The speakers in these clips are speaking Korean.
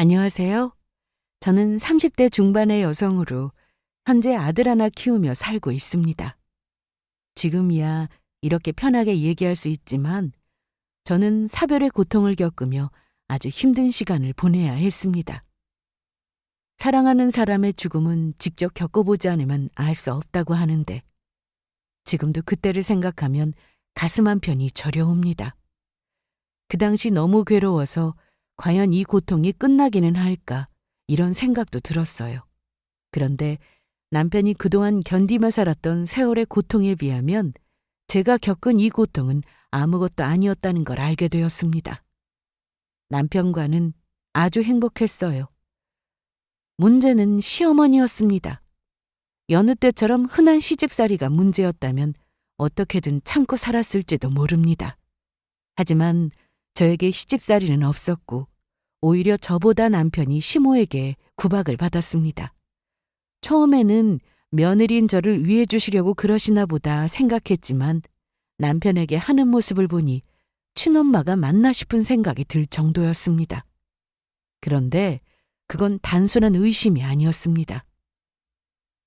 안녕하세요. 저는 30대 중반의 여성으로 현재 아들 하나 키우며 살고 있습니다. 지금이야 이렇게 편하게 얘기할 수 있지만 저는 사별의 고통을 겪으며 아주 힘든 시간을 보내야 했습니다. 사랑하는 사람의 죽음은 직접 겪어보지 않으면 알 수 없다고 하는데 지금도 그때를 생각하면 가슴 한편이 저려옵니다. 그 당시 너무 괴로워서 과연 이 고통이 끝나기는 할까 이런 생각도 들었어요. 그런데 남편이 그동안 견디며 살았던 세월의 고통에 비하면 제가 겪은 이 고통은 아무것도 아니었다는 걸 알게 되었습니다. 남편과는 아주 행복했어요. 문제는 시어머니였습니다. 여느 때처럼 흔한 시집살이가 문제였다면 어떻게든 참고 살았을지도 모릅니다. 하지만 저에게 시집살이는 없었고 오히려 저보다 남편이 시모에게 구박을 받았습니다. 처음에는 며느리인 저를 위해 주시려고 그러시나 보다 생각했지만 남편에게 하는 모습을 보니 친엄마가 맞나 싶은 생각이 들 정도였습니다. 그런데 그건 단순한 의심이 아니었습니다.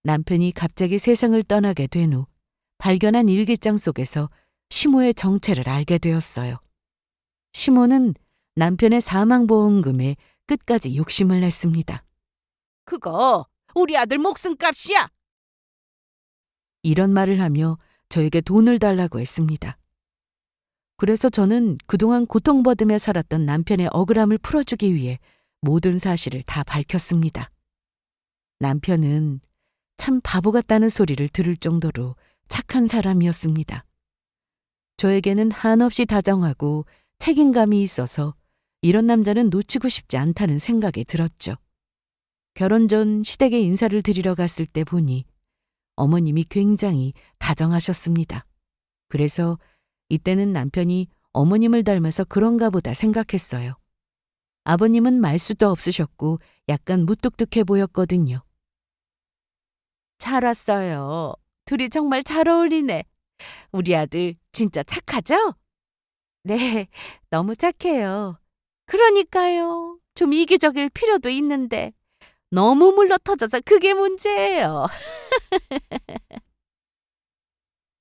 남편이 갑자기 세상을 떠나게 된 후 발견한 일기장 속에서 시모의 정체를 알게 되었어요. 시모는 남편의 사망보험금에 끝까지 욕심을 냈습니다. 그거 우리 아들 목숨값이야. 이런 말을 하며 저에게 돈을 달라고 했습니다. 그래서 저는 그동안 고통받으며 살았던 남편의 억울함을 풀어주기 위해 모든 사실을 다 밝혔습니다. 남편은 참 바보 같다는 소리를 들을 정도로 착한 사람이었습니다. 저에게는 한없이 다정하고 책임감이 있어서 이런 남자는 놓치고 싶지 않다는 생각이 들었죠. 결혼 전 시댁에 인사를 드리러 갔을 때 보니 어머님이 굉장히 다정하셨습니다. 그래서 이때는 남편이 어머님을 닮아서 그런가 보다 생각했어요. 아버님은 말수도 없으셨고 약간 무뚝뚝해 보였거든요. 잘 왔어요. 둘이 정말 잘 어울리네. 우리 아들 진짜 착하죠? 네, 너무 착해요. 그러니까요. 좀 이기적일 필요도 있는데 너무 물러터져서 그게 문제예요.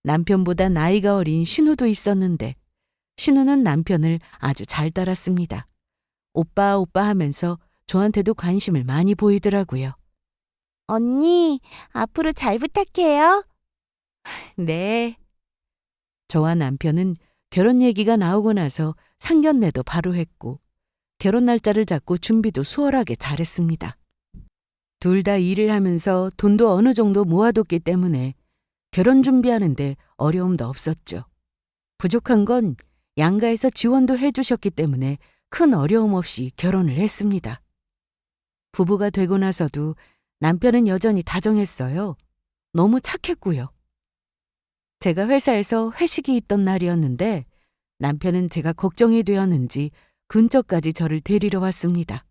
남편보다 나이가 어린 신우도 있었는데 신우는 남편을 아주 잘 따랐습니다. 오빠 오빠 하면서 저한테도 관심을 많이 보이더라고요. 언니, 앞으로 잘 부탁해요. 네. 저와 남편은 결혼 얘기가 나오고 나서 상견례도 바로 했고 결혼 날짜를 잡고 준비도 수월하게 잘했습니다. 둘 다 일을 하면서 돈도 어느 정도 모아뒀기 때문에 결혼 준비하는데 어려움도 없었죠. 부족한 건 양가에서 지원도 해주셨기 때문에 큰 어려움 없이 결혼을 했습니다. 부부가 되고 나서도 남편은 여전히 다정했어요. 너무 착했고요. 제가 회사에서 회식이 있던 날이었는데 남편은 제가 걱정이 되었는지 근처까지 저를 데리러 왔습니다.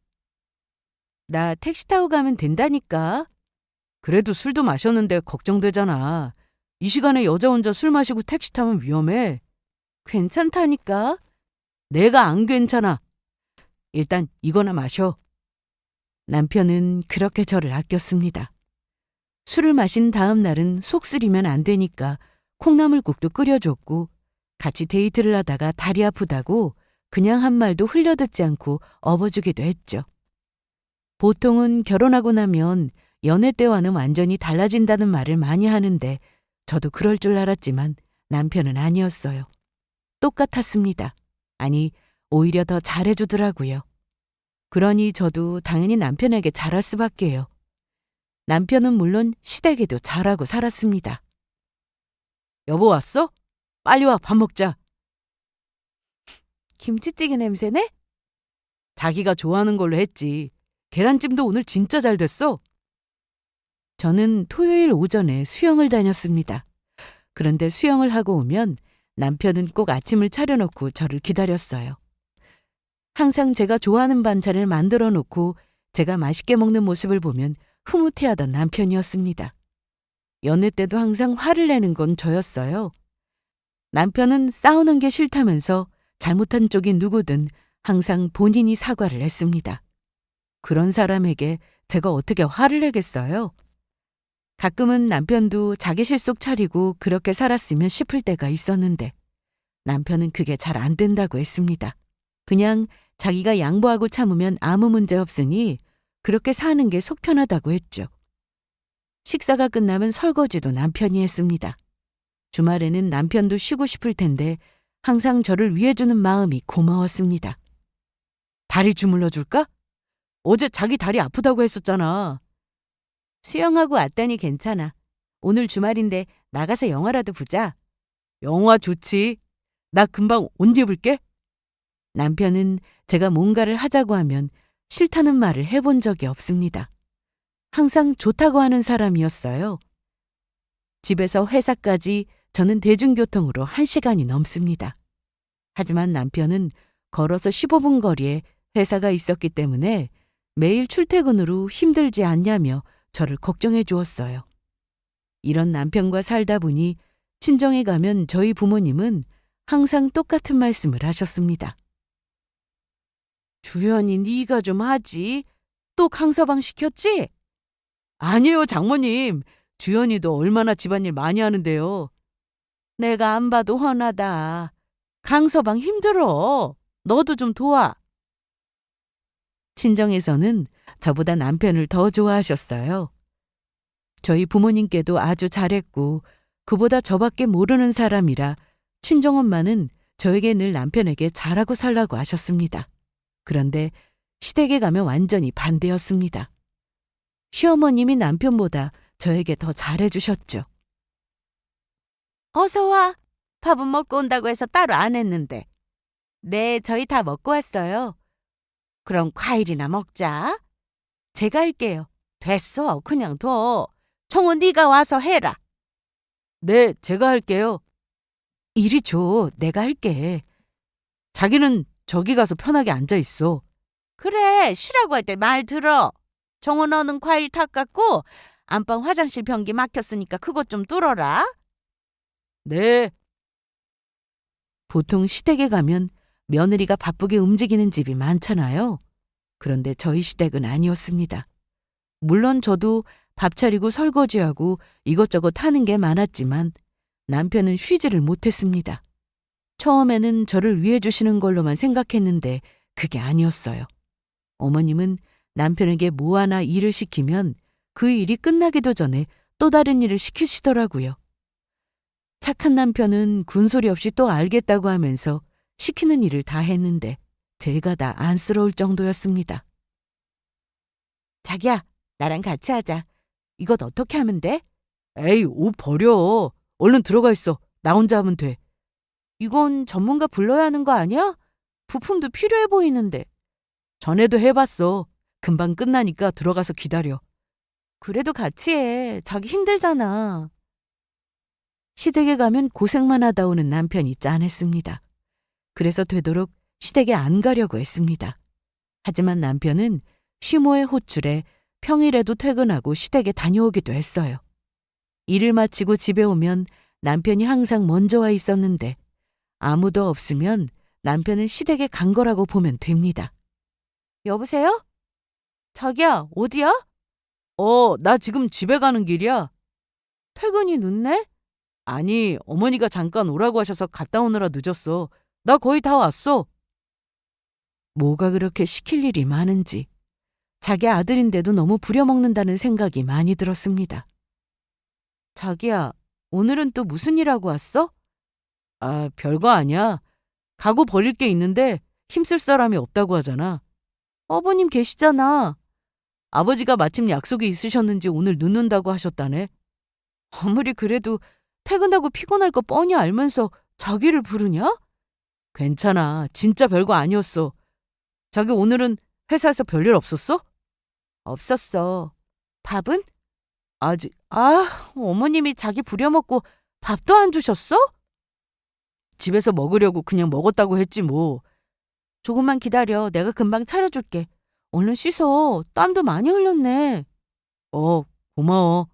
나 택시 타고 가면 된다니까. 그래도 술도 마셨는데 걱정되잖아. 이 시간에 여자 혼자 술 마시고 택시 타면 위험해. 괜찮다니까. 내가 안 괜찮아. 일단 이거나 마셔. 남편은 그렇게 저를 아꼈습니다. 술을 마신 다음 날은 속 쓰리면 안 되니까 콩나물국도 끓여줬고 같이 데이트를 하다가 다리 아프다고 그냥 한 말도 흘려듣지 않고 업어주기도 했죠. 보통은 결혼하고 나면 연애 때와는 완전히 달라진다는 말을 많이 하는데 저도 그럴 줄 알았지만 남편은 아니었어요. 똑같았습니다. 아니, 오히려 더 잘해주더라고요. 그러니 저도 당연히 남편에게 잘할 수밖에요. 남편은 물론 시댁에도 잘하고 살았습니다. 여보 왔어? 빨리 와, 밥 먹자. 김치찌개 냄새네? 자기가 좋아하는 걸로 했지. 계란찜도 오늘 진짜 잘 됐어. 저는 토요일 오전에 수영을 다녔습니다. 그런데 수영을 하고 오면 남편은 꼭 아침을 차려놓고 저를 기다렸어요. 항상 제가 좋아하는 반찬을 만들어 놓고 제가 맛있게 먹는 모습을 보면 흐뭇해하던 남편이었습니다. 연애 때도 항상 화를 내는 건 저였어요. 남편은 싸우는 게 싫다면서 잘못한 쪽이 누구든 항상 본인이 사과를 했습니다. 그런 사람에게 제가 어떻게 화를 내겠어요? 가끔은 남편도 자기 실속 차리고 그렇게 살았으면 싶을 때가 있었는데 남편은 그게 잘 안 된다고 했습니다. 그냥 자기가 양보하고 참으면 아무 문제 없으니 그렇게 사는 게 속 편하다고 했죠. 식사가 끝나면 설거지도 남편이 했습니다. 주말에는 남편도 쉬고 싶을 텐데 항상 저를 위해주는 마음이 고마웠습니다. 다리 주물러 줄까? 어제 자기 다리 아프다고 했었잖아. 수영하고 왔더니 괜찮아. 오늘 주말인데 나가서 영화라도 보자. 영화 좋지. 나 금방 옷 입을게. 남편은 제가 뭔가를 하자고 하면 싫다는 말을 해본 적이 없습니다. 항상 좋다고 하는 사람이었어요. 집에서 회사까지 저는 대중교통으로 1시간이 넘습니다. 하지만 남편은 걸어서 15분 거리에 회사가 있었기 때문에 매일 출퇴근으로 힘들지 않냐며 저를 걱정해 주었어요. 이런 남편과 살다 보니 친정에 가면 저희 부모님은 항상 똑같은 말씀을 하셨습니다. 주연이 네가 좀 하지. 또 강서방 시켰지? 아니에요, 장모님. 주연이도 얼마나 집안일 많이 하는데요. 내가 안 봐도 훤하다. 강서방 힘들어. 너도 좀 도와. 친정에서는 저보다 남편을 더 좋아하셨어요. 저희 부모님께도 아주 잘했고 그보다 저밖에 모르는 사람이라 친정엄마는 저에게 늘 남편에게 잘하고 살라고 하셨습니다. 그런데 시댁에 가면 완전히 반대였습니다. 시어머님이 남편보다 저에게 더 잘해주셨죠. 어서 와. 밥은 먹고 온다고 해서 따로 안 했는데. 네, 저희 다 먹고 왔어요. 그럼 과일이나 먹자. 제가 할게요. 됐어, 그냥 둬. 청호 네가 와서 해라. 네, 제가 할게요. 이리 줘, 내가 할게. 자기는 저기 가서 편하게 앉아 있어. 그래, 쉬라고 할 때 말 들어. 정호 너는 과일 닦았고 안방 화장실 변기 막혔으니까 그것 좀 뚫어라. 네. 보통 시댁에 가면 며느리가 바쁘게 움직이는 집이 많잖아요. 그런데 저희 시댁은 아니었습니다. 물론 저도 밥 차리고 설거지하고 이것저것 하는 게 많았지만 남편은 쉬지를 못했습니다. 처음에는 저를 위해 주시는 걸로만 생각했는데 그게 아니었어요. 어머님은 남편에게 뭐 하나 일을 시키면 그 일이 끝나기도 전에 또 다른 일을 시키시더라고요. 착한 남편은 군소리 없이 또 알겠다고 하면서 시키는 일을 다 했는데 제가 다 안쓰러울 정도였습니다. 자기야, 나랑 같이 하자. 이것 어떻게 하면 돼? 에이, 옷 버려. 얼른 들어가 있어. 나 혼자 하면 돼. 이건 전문가 불러야 하는 거 아니야? 부품도 필요해 보이는데. 전에도 해봤어. 금방 끝나니까 들어가서 기다려. 그래도 같이 해. 자기 힘들잖아. 시댁에 가면 고생만 하다 오는 남편이 짠했습니다. 그래서 되도록 시댁에 안 가려고 했습니다. 하지만 남편은 쉼호의 호출에 평일에도 퇴근하고 시댁에 다녀오기도 했어요. 일을 마치고 집에 오면 남편이 항상 먼저 와 있었는데 아무도 없으면 남편은 시댁에 간 거라고 보면 됩니다. 여보세요? 자기야, 어디야? 나 지금 집에 가는 길이야. 퇴근이 늦네? 아니, 어머니가 잠깐 오라고 하셔서 갔다 오느라 늦었어. 나 거의 다 왔어. 뭐가 그렇게 시킬 일이 많은지 자기 아들인데도 너무 부려먹는다는 생각이 많이 들었습니다. 자기야, 오늘은 또 무슨 일 하고 왔어? 아, 별거 아니야. 가구 버릴 게 있는데 힘쓸 사람이 없다고 하잖아. 어머님 계시잖아. 아버지가 마침 약속이 있으셨는지 오늘 늦는다고 하셨다네. 아무리 그래도 퇴근하고 피곤할 거 뻔히 알면서 자기를 부르냐? 괜찮아. 진짜 별거 아니었어. 자기 오늘은 회사에서 별일 없었어? 없었어. 밥은? 아직. 어머님이 자기 부려먹고 밥도 안 주셨어? 집에서 먹으려고 그냥 먹었다고 했지 뭐. 조금만 기다려. 내가 금방 차려줄게. 얼른 씻어. 땀도 많이 흘렸네. 고마워.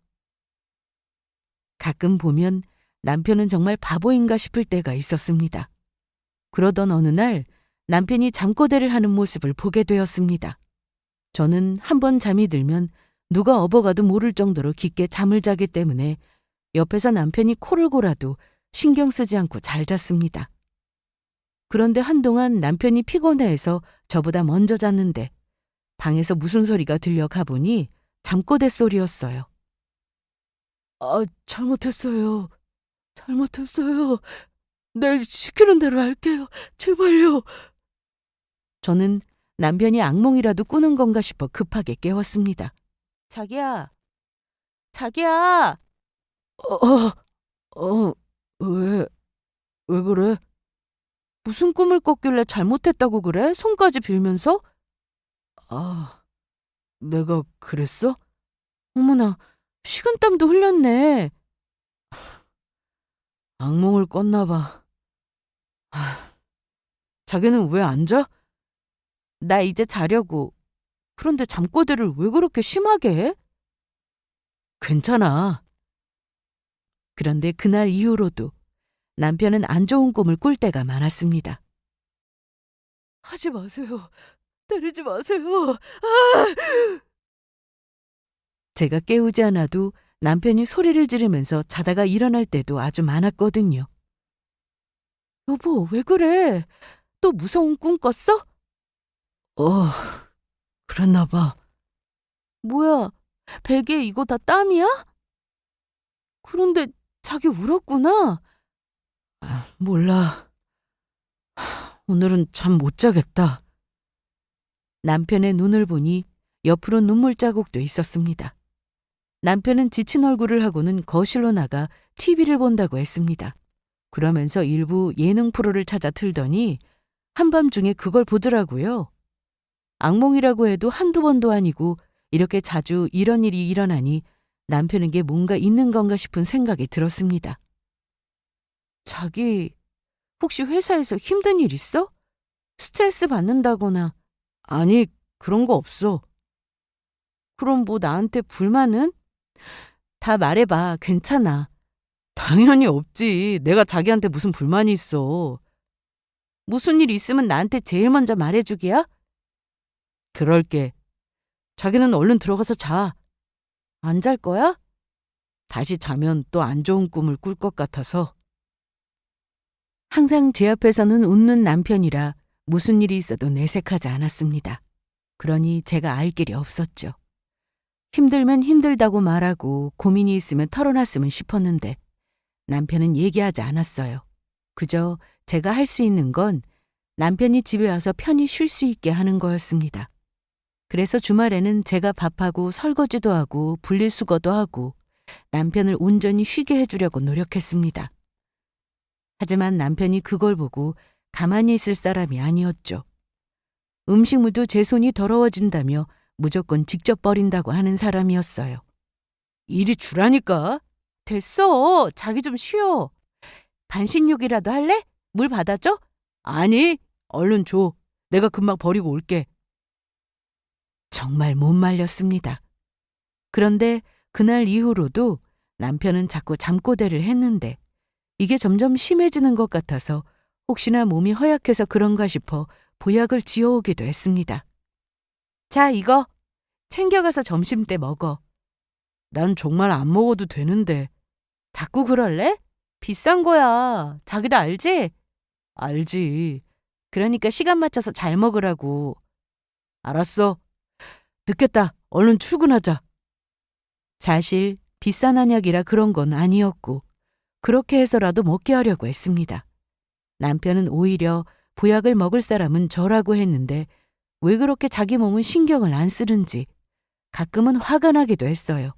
가끔 보면 남편은 정말 바보인가 싶을 때가 있었습니다. 그러던 어느 날 남편이 잠꼬대를 하는 모습을 보게 되었습니다. 저는 한 번 잠이 들면 누가 업어가도 모를 정도로 깊게 잠을 자기 때문에 옆에서 남편이 코를 골아도 신경 쓰지 않고 잘 잤습니다. 그런데 한동안 남편이 피곤해해서 저보다 먼저 잤는데 방에서 무슨 소리가 들려 가보니 잠꼬대 소리였어요. 잘못했어요. 잘못했어요. 내일 시키는 대로 할게요. 제발요. 저는 남편이 악몽이라도 꾸는 건가 싶어 급하게 깨웠습니다. 자기야, 자기야. 왜 그래? 무슨 꿈을 꿨길래 잘못했다고 그래? 손까지 빌면서? 내가 그랬어? 어머나, 식은땀도 흘렸네. 악몽을 꿨나 봐. 자기는 왜 안 자? 나 이제 자려고. 그런데 잠꼬대를 왜 그렇게 심하게 해? 괜찮아. 그런데 그날 이후로도 남편은 안 좋은 꿈을 꿀 때가 많았습니다. 하지 마세요. 때리지 마세요. 제가 깨우지 않아도 남편이 소리를 지르면서 자다가 일어날 때도 아주 많았거든요. 여보, 왜 그래? 또 무서운 꿈 꿨어? 그랬나 봐. 뭐야, 베개에 이거 다 땀이야? 그런데 자기 울었구나. 몰라. 오늘은 잠 못 자겠다. 남편의 눈을 보니 옆으로 눈물 자국도 있었습니다. 남편은 지친 얼굴을 하고는 거실로 나가 TV를 본다고 했습니다. 그러면서 일부 예능 프로를 찾아 틀더니 한밤중에 그걸 보더라고요. 악몽이라고 해도 한두 번도 아니고 이렇게 자주 이런 일이 일어나니 남편에게 뭔가 있는 건가 싶은 생각이 들었습니다. 자기, 혹시 회사에서 힘든 일 있어? 스트레스 받는다거나. 아니, 그런 거 없어. 그럼 뭐 나한테 불만은? 다 말해봐. 괜찮아. 당연히 없지. 내가 자기한테 무슨 불만이 있어. 무슨 일 있으면 나한테 제일 먼저 말해주기야? 그럴게. 자기는 얼른 들어가서 자. 안 잘 거야? 다시 자면 또 안 좋은 꿈을 꿀 것 같아서. 항상 제 앞에서는 웃는 남편이라 무슨 일이 있어도 내색하지 않았습니다. 그러니 제가 알 길이 없었죠. 힘들면 힘들다고 말하고 고민이 있으면 털어놨으면 싶었는데 남편은 얘기하지 않았어요. 그저 제가 할 수 있는 건 남편이 집에 와서 편히 쉴 수 있게 하는 거였습니다. 그래서 주말에는 제가 밥하고 설거지도 하고 분리수거도 하고 남편을 온전히 쉬게 해주려고 노력했습니다. 하지만 남편이 그걸 보고 가만히 있을 사람이 아니었죠. 음식물도 제 손이 더러워진다며 무조건 직접 버린다고 하는 사람이었어요. 이리 주라니까. 됐어. 자기 좀 쉬어. 반신욕이라도 할래? 물 받아줘? 아니, 얼른 줘. 내가 금방 버리고 올게. 정말 못 말렸습니다. 그런데 그날 이후로도 남편은 자꾸 잠꼬대를 했는데 이게 점점 심해지는 것 같아서 혹시나 몸이 허약해서 그런가 싶어 보약을 지어오기도 했습니다. 자, 이거 챙겨가서 점심 때 먹어. 난 정말 안 먹어도 되는데. 자꾸 그럴래? 비싼 거야. 자기도 알지? 알지. 그러니까 시간 맞춰서 잘 먹으라고. 알았어. 늦겠다. 얼른 출근하자. 사실 비싼 한약이라 그런 건 아니었고 그렇게 해서라도 먹게 하려고 했습니다. 남편은 오히려 보약을 먹을 사람은 저라고 했는데 왜 그렇게 자기 몸은 신경을 안 쓰는지 가끔은 화가 나기도 했어요.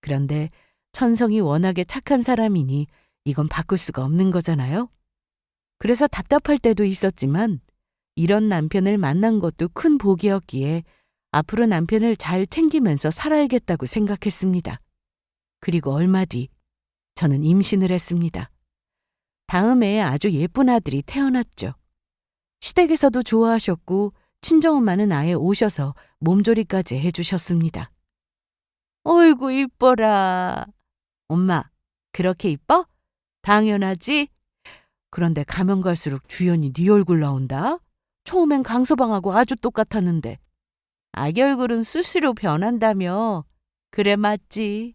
그런데 천성이 워낙에 착한 사람이니 이건 바꿀 수가 없는 거잖아요. 그래서 답답할 때도 있었지만 이런 남편을 만난 것도 큰 복이었기에 앞으로 남편을 잘 챙기면서 살아야겠다고 생각했습니다. 그리고 얼마 뒤 저는 임신을 했습니다. 다음에 아주 예쁜 아들이 태어났죠. 시댁에서도 좋아하셨고 친정엄마는 아예 오셔서 몸조리까지 해주셨습니다. 어이구 이뻐라. 엄마, 그렇게 이뻐? 당연하지. 그런데 가면 갈수록 주연이 네 얼굴 나온다. 처음엔 강서방하고 아주 똑같았는데. 아기 얼굴은 수시로 변한다며. 그래, 맞지.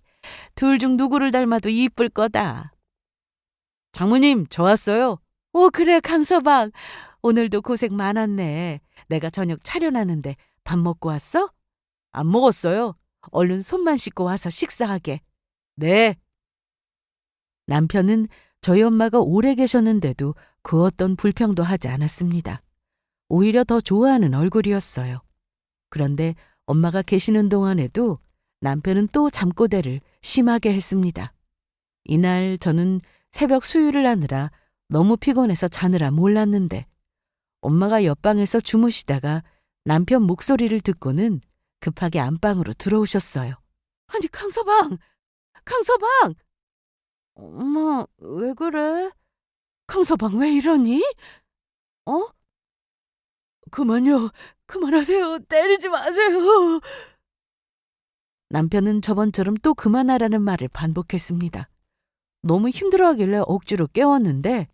둘 중 누구를 닮아도 이쁠 거다. 장모님, 저 왔어요. 오, 그래, 강서방. 오늘도 고생 많았네. 내가 저녁 차려놨는데 밥 먹고 왔어? 안 먹었어요. 얼른 손만 씻고 와서 식사하게. 네. 남편은 저희 엄마가 오래 계셨는데도 그 어떤 불평도 하지 않았습니다. 오히려 더 좋아하는 얼굴이었어요. 그런데 엄마가 계시는 동안에도 남편은 또 잠꼬대를 심하게 했습니다. 이날 저는 새벽 수유를 하느라 너무 피곤해서 자느라 몰랐는데 엄마가 옆방에서 주무시다가 남편 목소리를 듣고는 급하게 안방으로 들어오셨어요. 아니, 강서방! 강서방! 엄마, 왜 그래? 강서방, 왜 이러니? 어? 그만요. 그만하세요. 때리지 마세요. 남편은 저번처럼 또 그만하라는 말을 반복했습니다. 너무 힘들어하길래 억지로 깨웠는데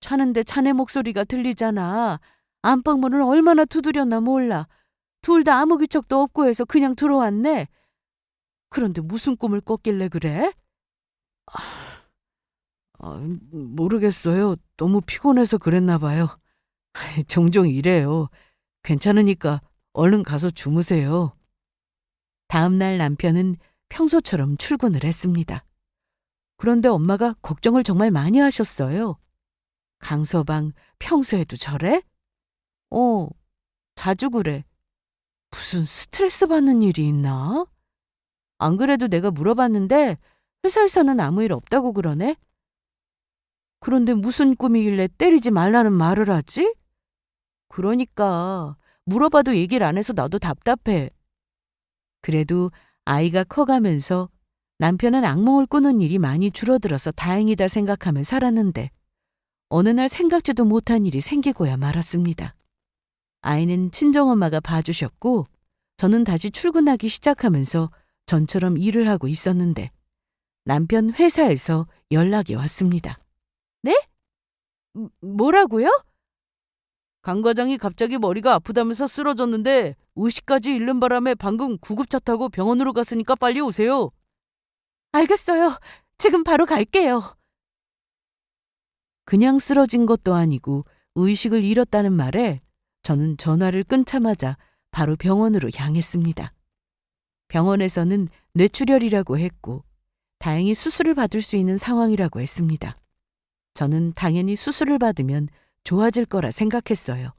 자는데 자네 목소리가 들리잖아. 안방문을 얼마나 두드렸나 몰라. 둘 다 아무 기척도 없고 해서 그냥 들어왔네. 그런데 무슨 꿈을 꿨길래 그래? 모르겠어요. 너무 피곤해서 그랬나 봐요. 종종 이래요. 괜찮으니까 얼른 가서 주무세요. 다음 날 남편은 평소처럼 출근을 했습니다. 그런데 엄마가 걱정을 정말 많이 하셨어요. 강서방, 평소에도 저래? 자주 그래. 무슨 스트레스 받는 일이 있나? 안 그래도 내가 물어봤는데 회사에서는 아무 일 없다고 그러네? 그런데 무슨 꿈이길래 때리지 말라는 말을 하지? 그러니까 물어봐도 얘기를 안 해서 나도 답답해. 그래도 아이가 커가면서 남편은 악몽을 꾸는 일이 많이 줄어들어서 다행이다 생각하며 살았는데 어느 날 생각지도 못한 일이 생기고야 말았습니다. 아이는 친정엄마가 봐주셨고 저는 다시 출근하기 시작하면서 전처럼 일을 하고 있었는데 남편 회사에서 연락이 왔습니다. 네? 뭐라고요? 강 과장이 갑자기 머리가 아프다면서 쓰러졌는데 의식까지 잃는 바람에 방금 구급차 타고 병원으로 갔으니까 빨리 오세요. 알겠어요. 지금 바로 갈게요. 그냥 쓰러진 것도 아니고 의식을 잃었다는 말에 저는 전화를 끊자마자 바로 병원으로 향했습니다. 병원에서는 뇌출혈이라고 했고 다행히 수술을 받을 수 있는 상황이라고 했습니다. 저는 당연히 수술을 받으면 좋아질 거라 생각했어요.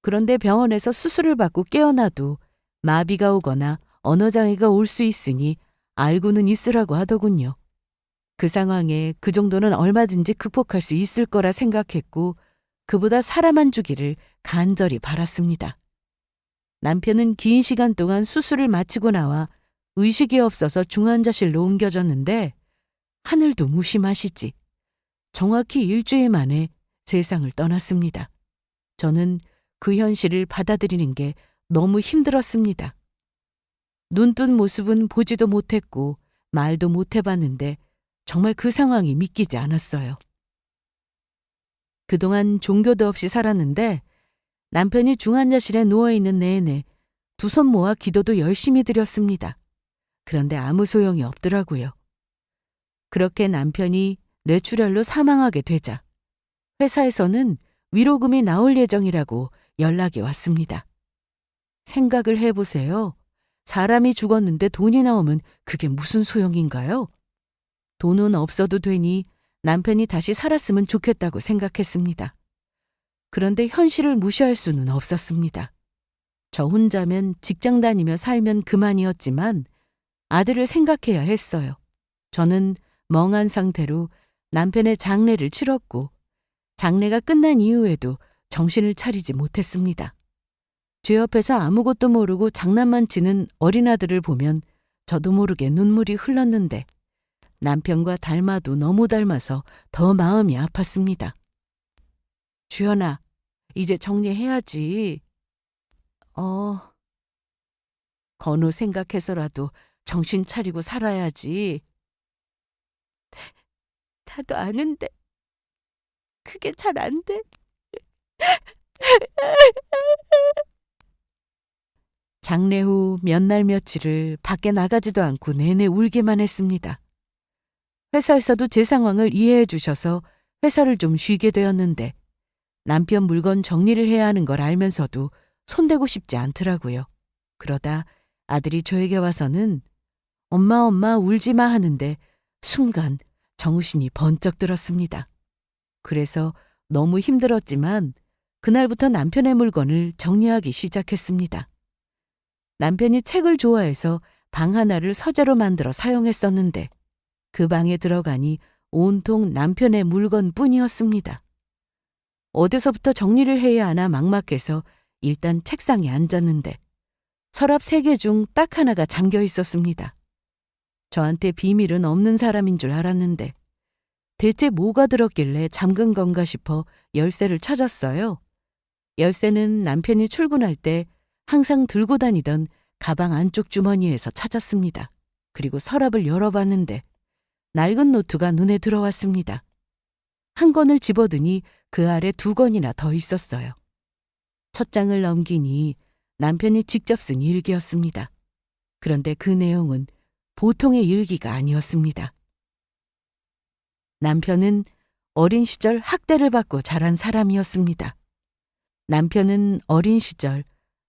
그런데 병원에서 수술을 받고 깨어나도 마비가 오거나 언어장애가 올 수 있으니 알고는 있으라고 하더군요. 그 상황에 그 정도는 얼마든지 극복할 수 있을 거라 생각했고 그보다 살아만 주기를 간절히 바랐습니다. 남편은 긴 시간 동안 수술을 마치고 나와 의식이 없어서 중환자실로 옮겨졌는데 하늘도 무심하시지. 정확히 일주일 만에 세상을 떠났습니다. 저는 그 현실을 받아들이는 게 너무 힘들었습니다. 눈뜬 모습은 보지도 못했고 말도 못 해봤는데 정말 그 상황이 믿기지 않았어요. 그동안 종교도 없이 살았는데 남편이 중환자실에 누워있는 내내 두 손 모아 기도도 열심히 드렸습니다. 그런데 아무 소용이 없더라고요. 그렇게 남편이 뇌출혈로 사망하게 되자 회사에서는 위로금이 나올 예정이라고 연락이 왔습니다. 생각을 해보세요. 사람이 죽었는데 돈이 나오면 그게 무슨 소용인가요? 돈은 없어도 되니 남편이 다시 살았으면 좋겠다고 생각했습니다. 그런데 현실을 무시할 수는 없었습니다. 저 혼자면 직장 다니며 살면 그만이었지만 아들을 생각해야 했어요. 저는 멍한 상태로 남편의 장례를 치렀고 장례가 끝난 이후에도 정신을 차리지 못했습니다. 제 옆에서 아무것도 모르고 장난만 치는 어린아들을 보면 저도 모르게 눈물이 흘렀는데 남편과 닮아도 너무 닮아서 더 마음이 아팠습니다. 주연아, 이제 정리해야지. 건우 생각해서라도 정신 차리고 살아야지. 나도 아는데 그게 잘 안 돼. 장례 후 몇 날 며칠을 밖에 나가지도 않고 내내 울기만 했습니다. 회사에서도 제 상황을 이해해 주셔서 회사를 좀 쉬게 되었는데 남편 물건 정리를 해야 하는 걸 알면서도 손대고 싶지 않더라고요. 그러다 아들이 저에게 와서는 엄마 울지 마 하는데 순간 정신이 번쩍 들었습니다. 그래서 너무 힘들었지만 그날부터 남편의 물건을 정리하기 시작했습니다. 남편이 책을 좋아해서 방 하나를 서재로 만들어 사용했었는데 그 방에 들어가니 온통 남편의 물건뿐이었습니다. 어디서부터 정리를 해야 하나 막막해서 일단 책상에 앉았는데 서랍 3개 중 딱 하나가 잠겨 있었습니다. 저한테 비밀은 없는 사람인 줄 알았는데 대체 뭐가 들었길래 잠근 건가 싶어 열쇠를 찾았어요. 열쇠는 남편이 출근할 때 항상 들고 다니던 가방 안쪽 주머니에서 찾았습니다. 그리고 서랍을 열어봤는데 낡은 노트가 눈에 들어왔습니다. 한 권을 집어드니 그 아래 2권이나 더 있었어요. 첫 장을 넘기니 남편이 직접 쓴 일기였습니다. 그런데 그 내용은 보통의 일기가 아니었습니다. 남편은 어린 시절 학대를 받고 자란 사람이었습니다. 남편은 어린 시절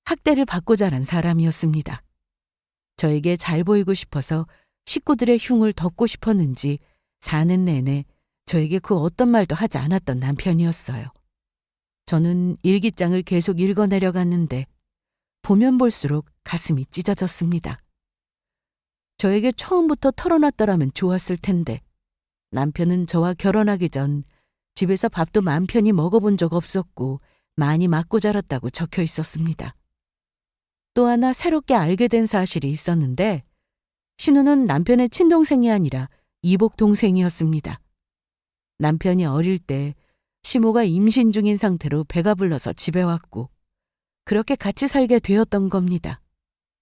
학대를 받고 자란 사람이었습니다. 저에게 잘 보이고 싶어서 식구들의 흉을 덮고 싶었는지 사는 내내 저에게 그 어떤 말도 하지 않았던 남편이었어요. 저는 일기장을 계속 읽어내려갔는데 보면 볼수록 가슴이 찢어졌습니다. 저에게 처음부터 털어놨더라면 좋았을 텐데 남편은 저와 결혼하기 전 집에서 밥도 맘 편히 먹어본 적 없었고 많이 맞고 자랐다고 적혀 있었습니다. 또 하나 새롭게 알게 된 사실이 있었는데 신우는 남편의 친동생이 아니라 이복 동생이었습니다. 남편이 어릴 때 시모가 임신 중인 상태로 배가 불러서 집에 왔고 그렇게 같이 살게 되었던 겁니다.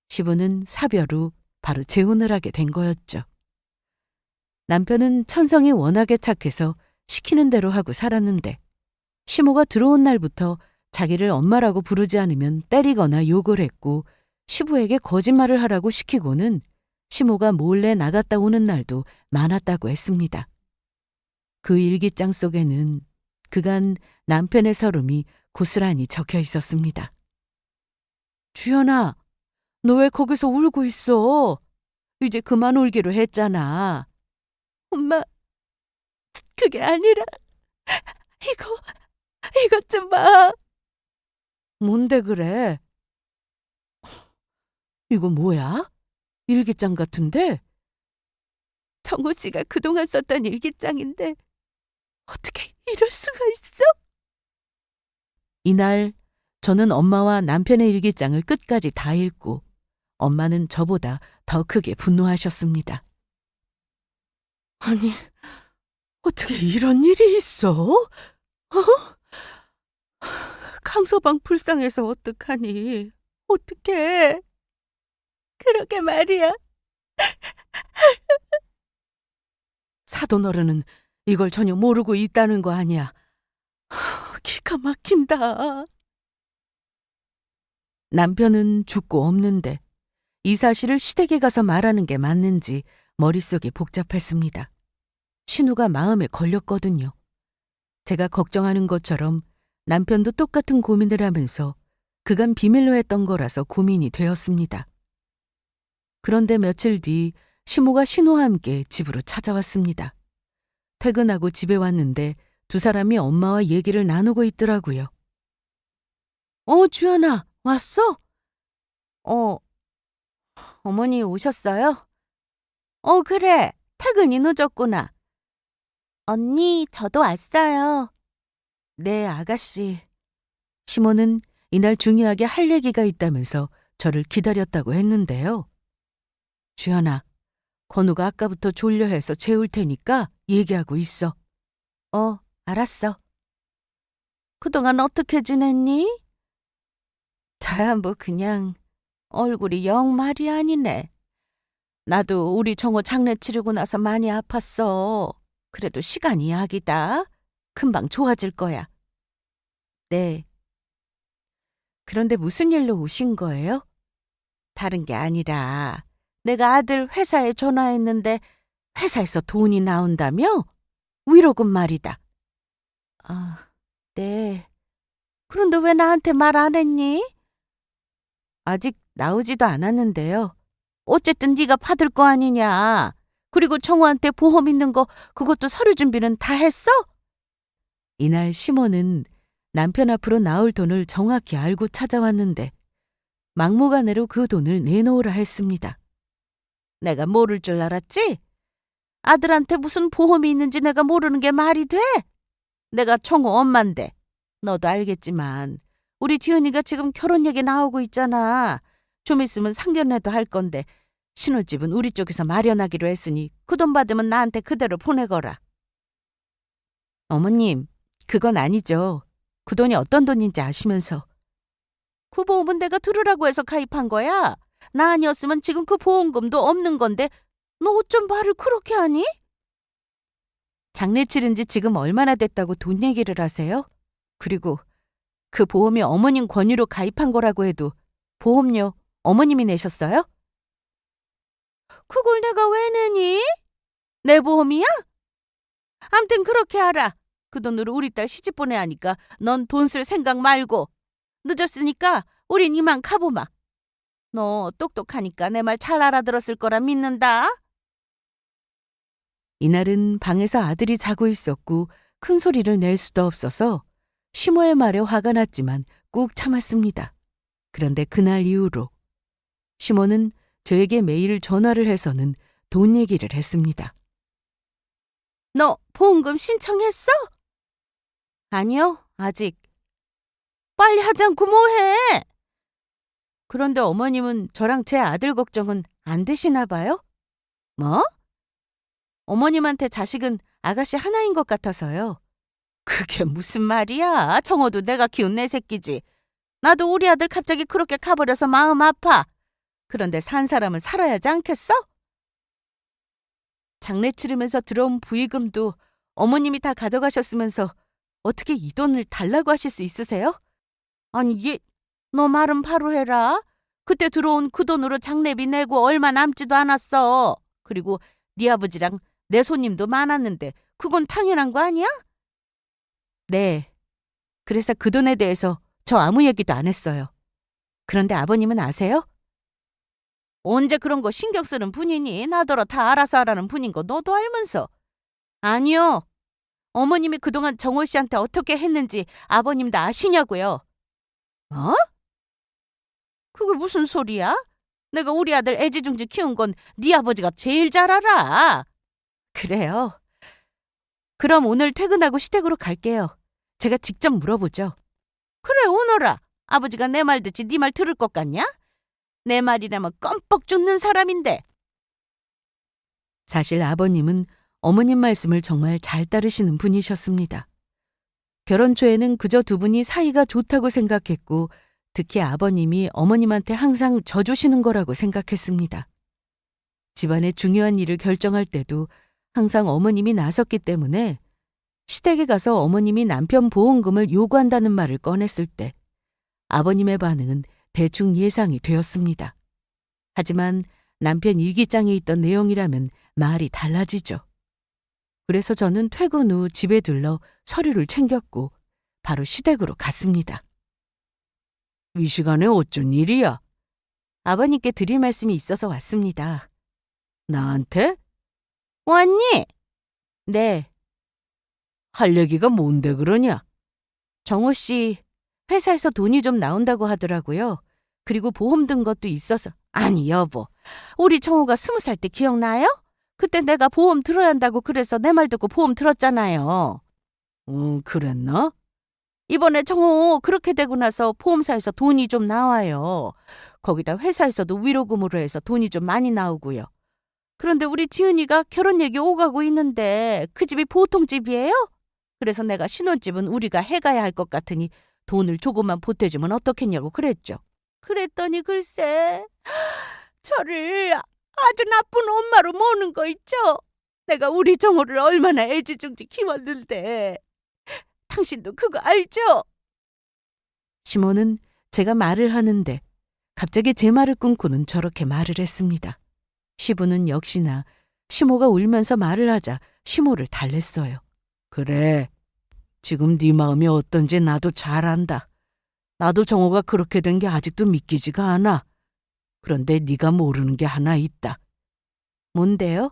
시부는 사별 후 바로 재혼을 하게 된 거였죠. 남편은 천성이 워낙에 착해서 시키는 대로 하고 살았는데 시모가 들어온 날부터 자기를 엄마라고 부르지 않으면 때리거나 욕을 했고 시부에게 거짓말을 하라고 시키고는 시모가 몰래 나갔다 오는 날도 많았다고 했습니다. 그 일기장 속에는 그간 남편의 서름이 고스란히 적혀 있었습니다. 주연아, 너 왜 거기서 울고 있어? 이제 그만 울기로 했잖아. 엄마, 그게 아니라 이것 좀 봐. 뭔데 그래? 이거 뭐야? 일기장 같은데? 정우 씨가 그동안 썼던 일기장인데 어떻게 이럴 수가 있어? 이날 저는 엄마와 남편의 일기장을 끝까지 다 읽고 엄마는 저보다 더 크게 분노하셨습니다. 아니, 어떻게 이런 일이 있어? 강서방 불쌍해서 어떡하니? 어떡해? 그러게 말이야. 사돈 어른은 이걸 전혀 모르고 있다는 거 아니야. 기가 막힌다. 남편은 죽고 없는데 이 사실을 시댁에 가서 말하는 게 맞는지 머릿속이 복잡했습니다. 신우가 마음에 걸렸거든요. 제가 걱정하는 것처럼 남편도 똑같은 고민을 하면서 그간 비밀로 했던 거라서 고민이 되었습니다. 그런데 며칠 뒤 시모가 신우와 함께 집으로 찾아왔습니다. 퇴근하고 집에 왔는데 2사람이 엄마와 얘기를 나누고 있더라고요. 주연아, 왔어? 어머니 오셨어요? 그래. 퇴근이 늦었구나. 언니, 저도 왔어요. 네, 아가씨. 시모는 이날 중요하게 할 얘기가 있다면서 저를 기다렸다고 했는데요. 주연아, 건우가 아까부터 졸려해서 재울 테니까 얘기하고 있어. 알았어. 그동안 어떻게 지냈니? 자야 뭐 그냥 얼굴이 영 말이 아니네. 나도 우리 정호 장례 치르고 나서 많이 아팠어. 그래도 시간이 약이다. 금방 좋아질 거야. 네. 그런데 무슨 일로 오신 거예요? 다른 게 아니라 내가 아들 회사에 전화했는데 회사에서 돈이 나온다며? 위로금 말이다. 아, 네. 그런데 왜 나한테 말 안 했니? 아직 나오지도 않았는데요. 어쨌든 네가 받을 거 아니냐. 그리고 청우한테 보험 있는 거 그것도 서류 준비는 다 했어? 이날 시몬은 남편 앞으로 나올 돈을 정확히 알고 찾아왔는데 막무가내로 그 돈을 내놓으라 했습니다. 내가 모를 줄 알았지? 아들한테 무슨 보험이 있는지 내가 모르는 게 말이 돼? 내가 청우 엄만데. 너도 알겠지만 우리 지은이가 지금 결혼 얘기 나오고 있잖아. 좀 있으면 상견례도 할 건데 신혼집은 우리 쪽에서 마련하기로 했으니 그 돈 받으면 나한테 그대로 보내거라. 어머님, 그건 아니죠. 그 돈이 어떤 돈인지 아시면서. 그 보험은 내가 들으라고 해서 가입한 거야. 나 아니었으면 지금 그 보험금도 없는 건데 너 어쩜 말을 그렇게 하니? 장례 치른 지 지금 얼마나 됐다고 돈 얘기를 하세요? 그리고 그 보험이 어머님 권유로 가입한 거라고 해도 보험료 어머님이 내셨어요? 그걸 내가 왜 내니? 내 보험이야? 암튼 그렇게 알아. 그 돈으로 우리 딸 시집 보내야 하니까 넌 돈 쓸 생각 말고. 늦었으니까 우린 이만 가보마. 너 똑똑하니까 내 말 잘 알아들었을 거라 믿는다. 이날은 방에서 아들이 자고 있었고 큰 소리를 낼 수도 없어서 시모의 말에 화가 났지만 꾹 참았습니다. 그런데 그날 이후로 시모는 저에게 매일 전화를 해서는 돈 얘기를 했습니다. 너 보험금 신청했어? 아니요, 아직. 빨리 하지 않고 뭐해? 그런데 어머님은 저랑 제 아들 걱정은 안 되시나 봐요? 뭐? 어머님한테 자식은 아가씨 하나인 것 같아서요. 그게 무슨 말이야? 정호도 내가 키운 내 새끼지. 나도 우리 아들 갑자기 그렇게 가버려서 마음 아파. 그런데 산 사람은 살아야지 않겠어? 장례 치르면서 들어온 부의금도 어머님이 다 가져가셨으면서 어떻게 이 돈을 달라고 하실 수 있으세요? 아니, 너 말은 바로 해라. 그때 들어온 그 돈으로 장례비 내고 얼마 남지도 않았어. 그리고 네 아버지랑 내 손님도 많았는데 그건 당연한 거 아니야? 네. 그래서 그 돈에 대해서 저 아무 얘기도 안 했어요. 그런데 아버님은 아세요? 언제 그런 거 신경 쓰는 분이니? 나더러 다 알아서 하라는 분인 거 너도 알면서. 아니요. 어머님이 그동안 정호 씨한테 어떻게 했는지 아버님도 아시냐고요. 어? 그게 무슨 소리야? 내가 우리 아들 애지중지 키운 건 네 아버지가 제일 잘 알아. 그래요. 그럼 오늘 퇴근하고 시댁으로 갈게요. 제가 직접 물어보죠. 그래, 오너라. 아버지가 내 말 듣지 네 말 들을 것 같냐? 내 말이라면 껌뻑 죽는 사람인데. 사실 아버님은 어머님 말씀을 정말 잘 따르시는 분이셨습니다. 결혼 초에는 그저 두 분이 사이가 좋다고 생각했고 특히 아버님이 어머님한테 항상 져주시는 거라고 생각했습니다. 집안의 중요한 일을 결정할 때도 항상 어머님이 나섰기 때문에 시댁에 가서 어머님이 남편 보험금을 요구한다는 말을 꺼냈을 때 아버님의 반응은 대충 예상이 되었습니다. 하지만 남편 일기장에 있던 내용이라면 말이 달라지죠. 그래서 저는 퇴근 후 집에 들러 서류를 챙겼고 바로 시댁으로 갔습니다. 이 시간에 어쩐 일이야? 아버님께 드릴 말씀이 있어서 왔습니다. 나한테? 왔니? 네, 할 얘기가 뭔데 그러냐? 정호 씨 회사에서 돈이 좀 나온다고 하더라고요. 그리고 보험 든 것도 있어서. 아니 여보, 우리 정호가 20살 때 기억나요? 그때 내가 보험 들어야 한다고 그래서 내 말 듣고 보험 들었잖아요. 그랬나? 이번에 정호 그렇게 되고 나서 보험사에서 돈이 좀 나와요. 거기다 회사에서도 위로금으로 해서 돈이 좀 많이 나오고요. 그런데 우리 지은이가 결혼 얘기 오가고 있는데 그 집이 보통 집이에요? 그래서 내가 신혼집은 우리가 해가야 할 것 같으니 돈을 조금만 보태주면 어떻겠냐고 그랬죠. 그랬더니 글쎄 저를 아주 나쁜 엄마로 모는 거 있죠. 내가 우리 정호를 얼마나 애지중지 키웠는데. 당신도 그거 알죠? 시몬은 제가 말을 하는데 갑자기 제 말을 끊고는 저렇게 말을 했습니다. 시부는 역시나 시모가 울면서 말을 하자 시모를 달랬어요. 그래, 지금 네 마음이 어떤지 나도 잘 안다. 나도 정호가 그렇게 된 게 아직도 믿기지가 않아. 그런데 네가 모르는 게 하나 있다. 뭔데요?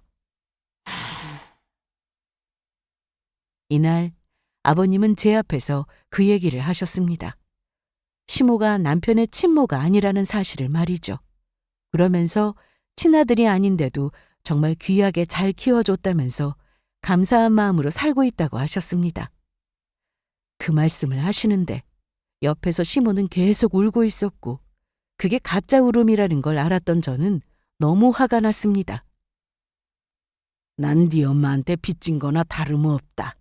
이날 아버님은 제 앞에서 그 얘기를 하셨습니다. 시모가 남편의 친모가 아니라는 사실을 말이죠. 그러면서 친아들이 아닌데도 정말 귀하게 잘 키워줬다면서 감사한 마음으로 살고 있다고 하셨습니다. 그 말씀을 하시는데 옆에서 시모는 계속 울고 있었고 그게 가짜 울음이라는 걸 알았던 저는 너무 화가 났습니다. 난 네 엄마한테 빚진 거나 다름없다.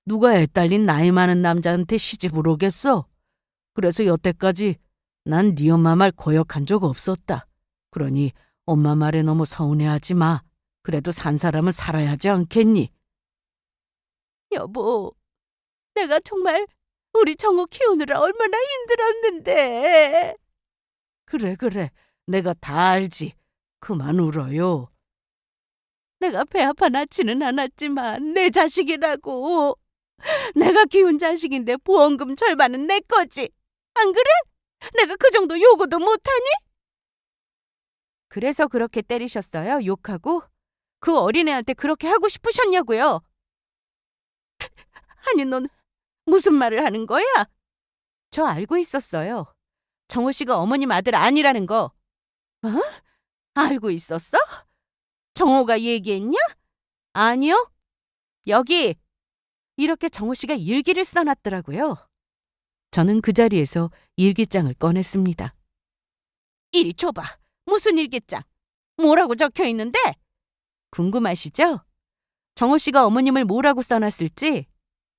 누가 애 딸린 나이 많은 남자한테 시집을 오겠어? 그래서 여태까지 난 네 엄마 말 거역한 적 없었다. 그러니 엄마 말에 너무 서운해하지 마. 그래도 산 사람은 살아야지 않겠니? 여보, 내가 정말 우리 정우 키우느라 얼마나 힘들었는데. 그래. 내가 다 알지. 그만 울어요. 내가 배 아파 낳지는 않았지만 내 자식이라고. 내가 키운 자식인데 보험금 절반은 내 거지. 안 그래? 내가 그 정도 요구도 못하니? 그래서 그렇게 때리셨어요? 욕하고? 그 어린애한테 그렇게 하고 싶으셨냐고요? 아니, 넌 무슨 말을 하는 거야? 저 알고 있었어요. 정호 씨가 어머님 아들 아니라는 거. 어? 알고 있었어? 정호가 얘기했냐? 아니요. 여기 이렇게 정호 씨가 일기를 써놨더라고요. 저는 그 자리에서 일기장을 꺼냈습니다. 이리 줘봐. 무슨 일기장? 뭐라고 적혀 있는데? 궁금하시죠? 정호 씨가 어머님을 뭐라고 써놨을지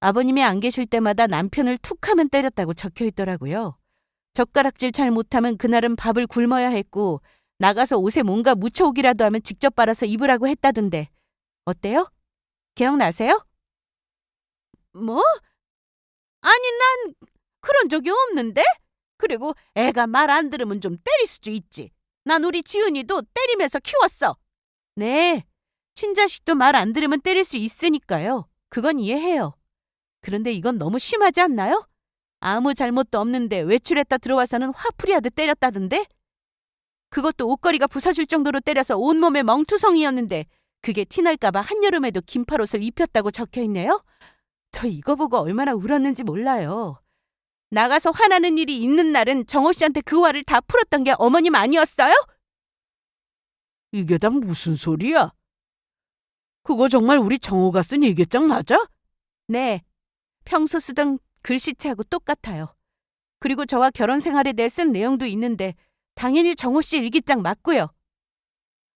아버님이 안 계실 때마다 남편을 툭 하면 때렸다고 적혀 있더라고요. 젓가락질 잘 못하면 그날은 밥을 굶어야 했고 나가서 옷에 뭔가 묻혀오기라도 하면 직접 빨아서 입으라고 했다던데. 어때요? 기억나세요? 뭐? 아니, 난 그런 적이 없는데? 그리고 애가 말 안 들으면 좀 때릴 수도 있지. 난 우리 지은이도 때리면서 키웠어. 네, 친자식도 말 안 들으면 때릴 수 있으니까요. 그건 이해해요. 그런데 이건 너무 심하지 않나요? 아무 잘못도 없는데 외출했다 들어와서는 화풀이하듯 때렸다던데? 그것도 옷걸이가 부서질 정도로 때려서 온몸에 멍투성이었는데 그게 티날까봐 한여름에도 긴팔옷을 입혔다고 적혀있네요? 저 이거 보고 얼마나 울었는지 몰라요. 나가서 화나는 일이 있는 날은 정호 씨한테 그 화를 다 풀었던 게 어머님 아니었어요? 이게 다 무슨 소리야? 그거 정말 우리 정호가 쓴 일기장 맞아? 네, 평소 쓰던 글씨체하고 똑같아요. 그리고 저와 결혼 생활에 대해 쓴 내용도 있는데 당연히 정호 씨 일기장 맞고요.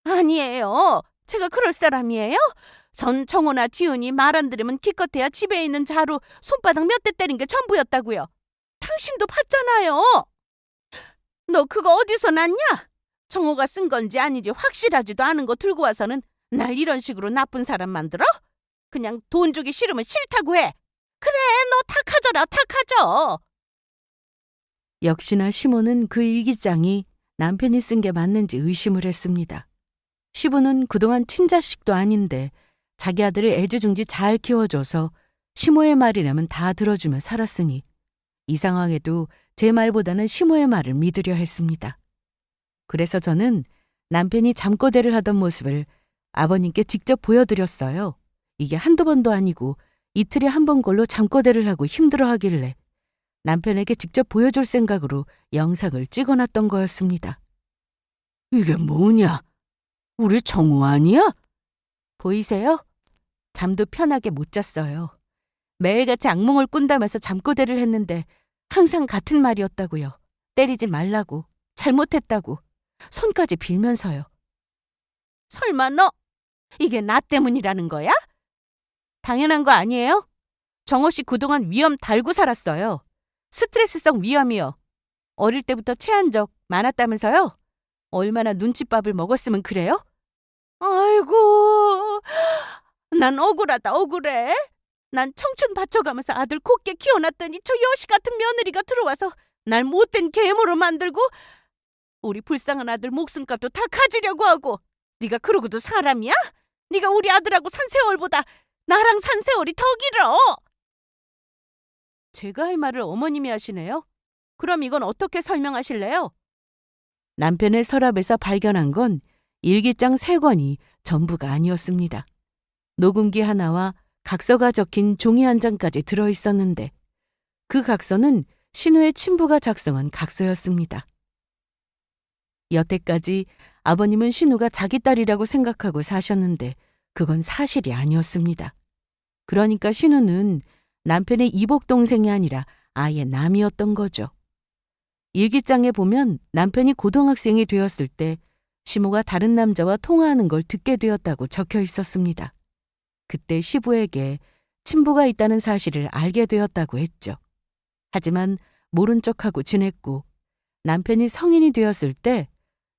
아니에요. 제가 그럴 사람이에요? 전 정호나 지은이 말 안 들으면 기껏해야 집에 있는 자루 손바닥 몇 대 때린 게 전부였다고요. 당신도 봤잖아요. 너 그거 어디서 났냐? 정호가 쓴 건지 아닌지 확실하지도 않은 거 들고 와서는 날 이런 식으로 나쁜 사람 만들어? 그냥 돈 주기 싫으면 싫다고 해. 그래, 너 탁하져라, 탁하져. 역시나 시모는 그 일기장이 남편이 쓴 게 맞는지 의심을 했습니다. 시부는 그동안 친자식도 아닌데 자기 아들을 애지중지 잘 키워줘서 시모의 말이라면 다 들어주며 살았으니 이 상황에도 제 말보다는 시모의 말을 믿으려 했습니다. 그래서 저는 남편이 잠꼬대를 하던 모습을 아버님께 직접 보여드렸어요. 이게 한두 번도 아니고 이틀에 한 번 걸로 잠꼬대를 하고 힘들어하길래 남편에게 직접 보여줄 생각으로 영상을 찍어놨던 거였습니다. 이게 뭐냐? 우리 정우 아니야? 보이세요? 잠도 편하게 못 잤어요. 매일같이 악몽을 꾼다면서 잠꼬대를 했는데 항상 같은 말이었다고요. 때리지 말라고, 잘못했다고, 손까지 빌면서요. 설마 너 이게 나 때문이라는 거야? 당연한 거 아니에요? 정호 씨 그동안 위험 달고 살았어요. 스트레스성 위험이요. 어릴 때부터 체한 적 많았다면서요? 얼마나 눈칫밥을 먹었으면 그래요? 아이고, 난 억울하다, 억울해. 난 청춘 바쳐가면서 아들 곱게 키워놨더니 저 여시 같은 며느리가 들어와서 날 못된 괴물로 만들고 우리 불쌍한 아들 목숨값도 다 가지려고 하고. 네가 그러고도 사람이야? 네가 우리 아들하고 산 세월보다 나랑 산 세월이 더 길어. 제가 할 말을 어머님이 하시네요. 그럼 이건 어떻게 설명하실래요? 남편의 서랍에서 발견한 건 일기장 3권이 전부가 아니었습니다. 녹음기 하나와 각서가 적힌 종이 한 장까지 들어있었는데 그 각서는 신우의 친부가 작성한 각서였습니다. 여태까지 아버님은 신우가 자기 딸이라고 생각하고 사셨는데 그건 사실이 아니었습니다. 그러니까 신우는 남편의 이복 동생이 아니라 아예 남이었던 거죠. 일기장에 보면 남편이 고등학생이 되었을 때 시모가 다른 남자와 통화하는 걸 듣게 되었다고 적혀 있었습니다. 그때 시부에게 친부가 있다는 사실을 알게 되었다고 했죠. 하지만 모른 척하고 지냈고 남편이 성인이 되었을 때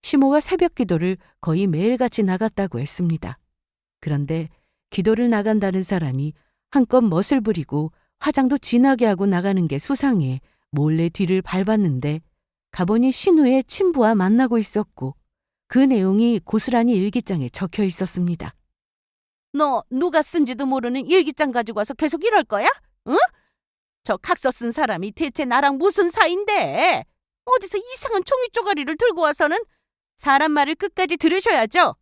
시모가 새벽 기도를 거의 매일같이 나갔다고 했습니다. 그런데 기도를 나간다는 사람이 한껏 멋을 부리고 화장도 진하게 하고 나가는 게 수상해 몰래 뒤를 밟았는데 가보니 신우의 친부와 만나고 있었고 그 내용이 고스란히 일기장에 적혀 있었습니다. 너 누가 쓴지도 모르는 일기장 가지고 와서 계속 이럴 거야? 응? 저 각서 쓴 사람이 대체 나랑 무슨 사이인데 어디서 이상한 종이 쪼가리를 들고 와서는 사람 말을 끝까지 들으셔야죠.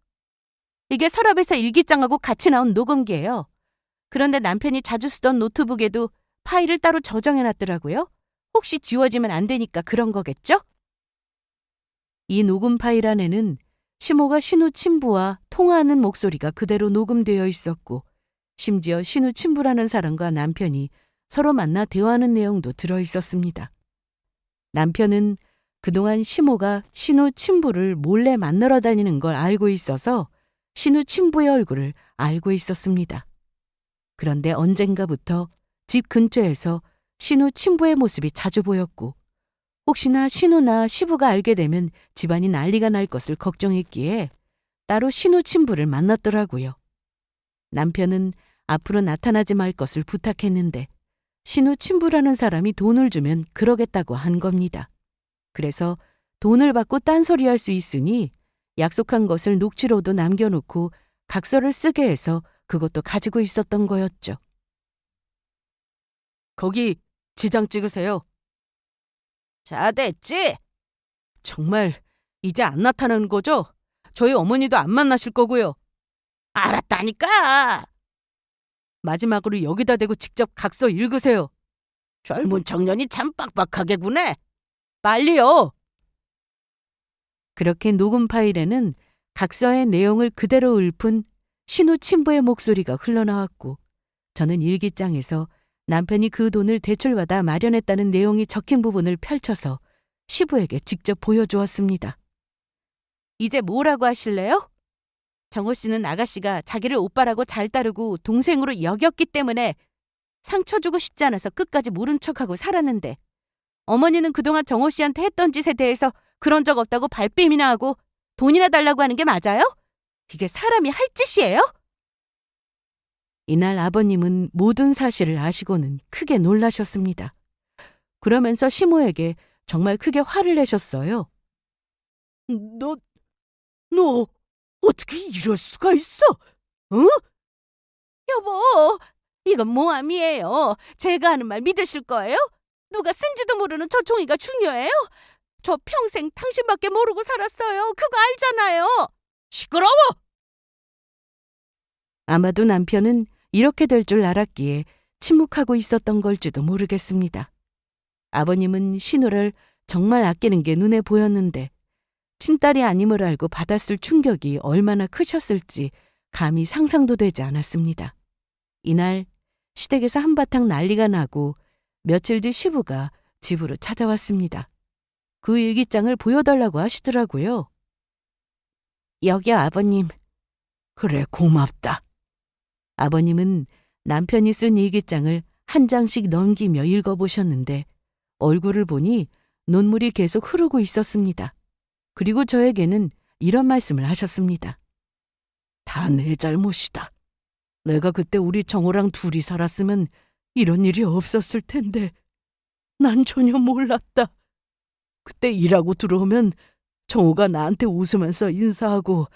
이게 서랍에서 일기장하고 같이 나온 녹음기예요. 그런데 남편이 자주 쓰던 노트북에도 파일을 따로 저장해놨더라고요. 혹시 지워지면 안 되니까 그런 거겠죠? 이 녹음 파일 안에는 시모가 신우 친부와 통화하는 목소리가 그대로 녹음되어 있었고 심지어 신우 친부라는 사람과 남편이 서로 만나 대화하는 내용도 들어있었습니다. 남편은 그동안 시모가 신우 친부를 몰래 만나러 다니는 걸 알고 있어서 신우 친부의 얼굴을 알고 있었습니다. 그런데 언젠가부터 집 근처에서 신우 친부의 모습이 자주 보였고 혹시나 신우나 시부가 알게 되면 집안이 난리가 날 것을 걱정했기에 따로 신우 친부를 만났더라고요. 남편은 앞으로 나타나지 말 것을 부탁했는데 신우 친부라는 사람이 돈을 주면 그러겠다고 한 겁니다. 그래서 돈을 받고 딴소리할 수 있으니 약속한 것을 녹취로도 남겨놓고 각서를 쓰게 해서 그것도 가지고 있었던 거였죠. 거기 지장 찍으세요. 자, 됐지? 정말 이제 안 나타나는 거죠? 저희 어머니도 안 만나실 거고요. 알았다니까. 마지막으로 여기다 대고 직접 각서 읽으세요. 젊은 청년이 참 빡빡하게 구네. 빨리요. 그렇게 녹음 파일에는 각서의 내용을 그대로 읊은 신우 친부의 목소리가 흘러나왔고 저는 일기장에서 남편이 그 돈을 대출받아 마련했다는 내용이 적힌 부분을 펼쳐서 시부에게 직접 보여주었습니다. 이제 뭐라고 하실래요? 정호 씨는 아가씨가 자기를 오빠라고 잘 따르고 동생으로 여겼기 때문에 상처 주고 싶지 않아서 끝까지 모른 척하고 살았는데 어머니는 그동안 정호 씨한테 했던 짓에 대해서 그런 적 없다고 발뺌이나 하고 돈이나 달라고 하는 게 맞아요? 이게 사람이 할 짓이에요? 이날 아버님은 모든 사실을 아시고는 크게 놀라셨습니다. 그러면서 시모에게 정말 크게 화를 내셨어요. 너 어떻게 이럴 수가 있어? 응? 여보, 이건 모함이에요. 제가 하는 말 믿으실 거예요? 누가 쓴지도 모르는 저 종이가 중요해요? 저 평생 당신밖에 모르고 살았어요. 그거 알잖아요. 시끄러워! 아마도 남편은 이렇게 될 줄 알았기에 침묵하고 있었던 걸지도 모르겠습니다. 아버님은 신우를 정말 아끼는 게 눈에 보였는데 친딸이 아님을 알고 받았을 충격이 얼마나 크셨을지 감히 상상도 되지 않았습니다. 이날 시댁에서 한바탕 난리가 나고 며칠 뒤 시부가 집으로 찾아왔습니다. 그 일기장을 보여달라고 하시더라고요. 여기요, 아버님. 그래, 고맙다. 아버님은 남편이 쓴 일기장을 한 장씩 넘기며 읽어보셨는데 얼굴을 보니 눈물이 계속 흐르고 있었습니다. 그리고 저에게는 이런 말씀을 하셨습니다. 다 내 잘못이다. 내가 그때 우리 정호랑 둘이 살았으면 이런 일이 없었을 텐데 난 전혀 몰랐다. 그때 일하고 들어오면 정우가 나한테 웃으면서 인사하고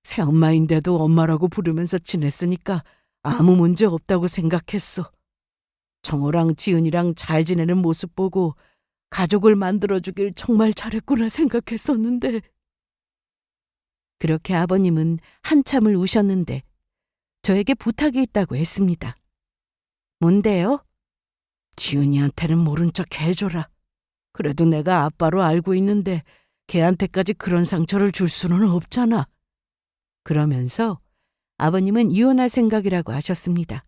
새엄마인데도 엄마라고 부르면서 지냈으니까 아무 문제 없다고 생각했어. 정우랑 지은이랑 잘 지내는 모습 보고 가족을 만들어주길 정말 잘했구나 생각했었는데. 그렇게 아버님은 한참을 우셨는데 저에게 부탁이 있다고 했습니다. 뭔데요? 지은이한테는 모른 척 해줘라. 그래도 내가 아빠로 알고 있는데 걔한테까지 그런 상처를 줄 수는 없잖아. 그러면서 아버님은 이혼할 생각이라고 하셨습니다.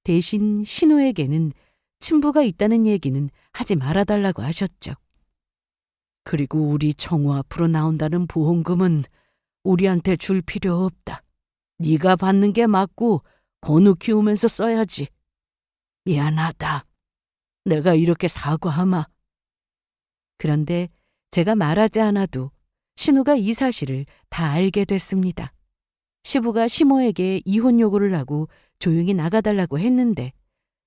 대신 신우에게는 친부가 있다는 얘기는 하지 말아달라고 하셨죠. 그리고 우리 정우 앞으로 나온다는 보험금은 우리한테 줄 필요 없다. 네가 받는 게 맞고 건우 키우면서 써야지. 미안하다. 내가 이렇게 사과하마. 그런데 제가 말하지 않아도 신우가 이 사실을 다 알게 됐습니다. 시부가 시모에게 이혼 요구를 하고 조용히 나가달라고 했는데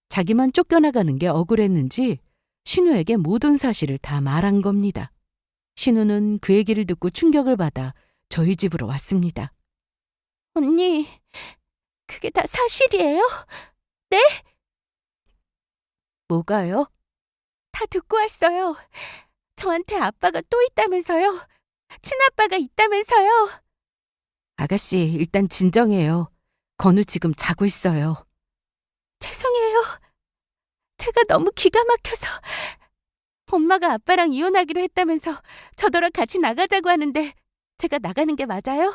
자기만 쫓겨나가는 게 억울했는지 신우에게 모든 사실을 다 말한 겁니다. 신우는 그 얘기를 듣고 충격을 받아 저희 집으로 왔습니다. 언니, 그게 다 사실이에요? 뭐가요? 다 듣고 왔어요. 저한테 아빠가 또 있다면서요. 친아빠가 있다면서요. 아가씨, 일단 진정해요. 건우 지금 자고 있어요. 죄송해요. 제가 너무 기가 막혀서. 엄마가 아빠랑 이혼하기로 했다면서 저더러 같이 나가자고 하는데 제가 나가는 게 맞아요?